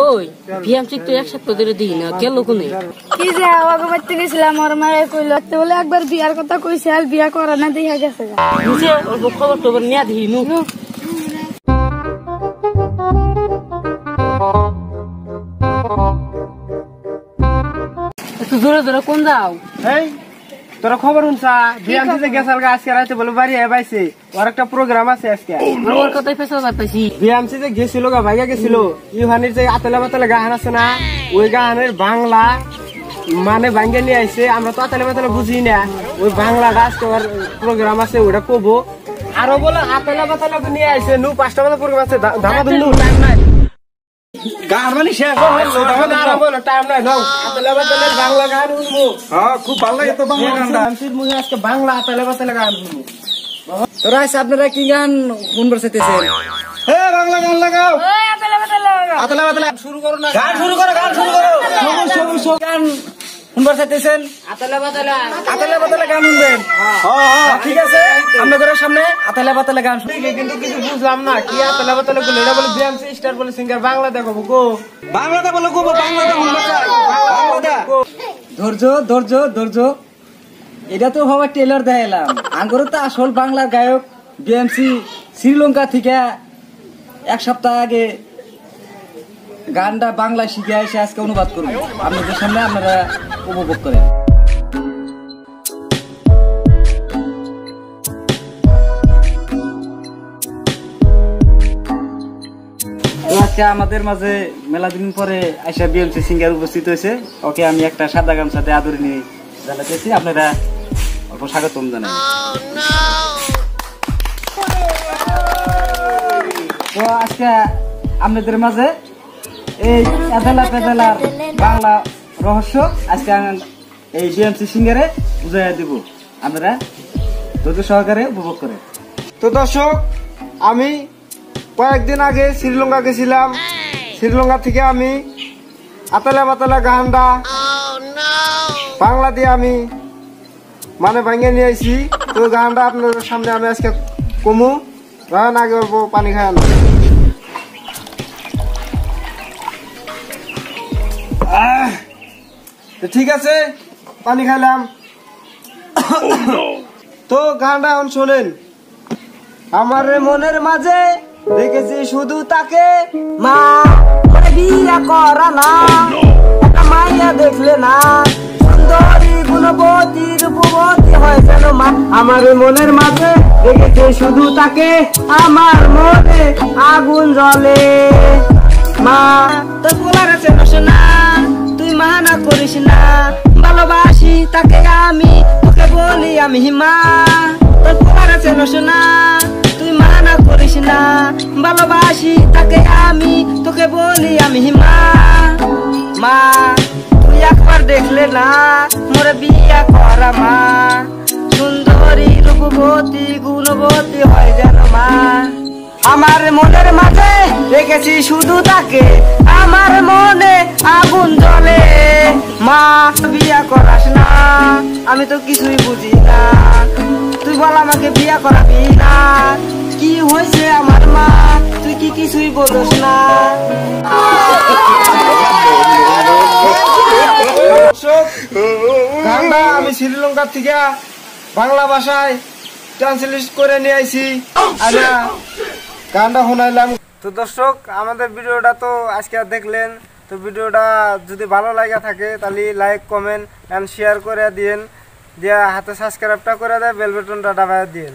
ওই বিএমসি তো এক সপ্তাহ ধরে দিই না গেল কোনে কি যে আগে বাড়তে গেছিলাম ওর মায়ে কইলো বলে একবার বিয়ার কথা কইছে আর বিয়া করা না দেখা গেছে বুঝে অল্প খবর টবর নিয়ে দিই নু একটু জোরে জোরে কোন যাও এই তোরা খবর শুনছা বিএমসিতে গেছাল আজকে রাতে বলে বাড়ি আইছে ওর একটা প্রোগ্রাম আছে আজকে আমার কথাই ফেসা যাইতাছি বিএমসিতে গেছিল গা ভাইয়া গেছিল ইউহানির যে আতলা বাতলা গান আছে না ওই গানের বাংলা মানে ভাঙ্গে নিয়ে আইছে আমরা তো আতলা বাতলা বুঝি না ওই বাংলাটা আজকে ওর প্রোগ্রাম আছে ওটা কবো আরো বলে আতলা বাতলা নিয়ে আইছে নু 5টা বাজে প্রোগ্রাম আছে ধামা দিলু টাইম নাই গান মানে শেষ টাইম নাই নাও আতলা বাতলা বাংলা গান শুনবো হ্যাঁ খুব ভালো লাগে তো বাংলা গানটা বিএমসির মুখে আজকে বাংলা আতলা বাতলা গান শুনবো তোরা আপনারা কি গান শুনবার চাইতেছেন হে বাংলা গান লাগাও ওই আতলা বাতলা আতলা বাতলা শুরু করো না গান শুরু করো গান শুরু করো সবুজ গান শুনবার চাইতেছেন আতলা বাতলা আতলা বাতলা গান শুনবেন হ্যাঁ ঠিক আছে আপনাদের সামনে আতলা বাতলা গান শুনবেন কিন্তু কিছু বুঝলাম না কি আতলা বাতলা গুলো এটা বলে বিএমসি স্টার বলে সিঙ্গার বাংলা দেখো গো বাংলাতে বলো গো বাংলাতে শুনবা চাই বাংলাতে ধৈর্য ধৈর্য ধৈর্য এটা তো হওয়ার টেলার দেখাইলাম আঙ্গুরে তো আসল বাংলার গায়ক বিএমসি শ্রীলঙ্কা থেকে এক সপ্তাহ আগে গানটা বাংলা শিখে এসে আজকে অনুবাদ করবো আপনাদের সামনে আপনারা উপভোগ করেন আজকে আমাদের মাঝে মেলা দিন পরে আইসা বিএমসি সিঙ্গার উপস্থিত হয়েছে ওকে আমি একটা সাদা গামছাতে আদর নিয়ে জানাতেছি আপনারা অল্প স্বাগতম জানান তো আজকে আপনাদের মাঝে এই আদালা পেদালার বাংলা রহস্য আজকে এই বিএমসি সিঙ্গারে বুঝাইয়া দিব আপনারা ধৈর্য সহকারে উপভোগ করেন তো দর্শক আমি কয়েকদিন আগে শ্রীলঙ্কা গেছিলাম শ্রীলঙ্কা থেকে আমি আতলা বাতলা গানটা বাংলা দিয়ে আমি মানে ভাঙিয়ে নিয়ে আইছি তো গানটা আপনাদের সামনে আমি আজকে কমু গান আগে অল্প পানি খায় না ঠিক আছে পানি খাইলাম তো গানটা এখন শোনেন আমার মনের মাঝে দেখেছি শুধু তাকে মা বিয়া করা না একটা মাইয়া দেখলে না সুন্দরী গুণবতী রূপবতী হয় যেন মা আমার মনের মাঝে দেখেছি শুধু তাকে আমার মনে আগুন জ্বলে মা তোর বলার আছে না তুই মানা করিস না ভালোবাসি তাকে আমি তোকে বলি আমি মা তোর বলার আছে না তুই মানা করিস না ভালোবাসি তাকে আমি তোকে বলি আমি মা মা তুই একবার দেখলে না মোরে বিয়া করা মা সুন্দরী রূপবতী গুণবতী হয় যেন মা আমার মনের মাঝে রেখেছি শুধু তাকে আমার মনে আগুন জ্বলে মা বিয়া করাস না আমি তো কিছুই বুঝি না তুই বল আমাকে বিয়া করাবি না কি হয়েছে আমার মা তুই কি কিছুই বলিস না গানটা আমি শ্রীলঙ্কা থেকে বাংলা ভাষায় ট্রান্সলেট করে নিয়ে আইছি আর গানটা শোনাইলাম তো দর্শক আমাদের ভিডিওটা তো আজকে দেখলেন তো ভিডিওটা যদি ভালো লাগে থাকে তাহলে লাইক কমেন্ট এন্ড শেয়ার করে দিন দিয়া হাতে সাবস্ক্রাইবটা করে দেয় বেল বাটনটা দাবায় দিন।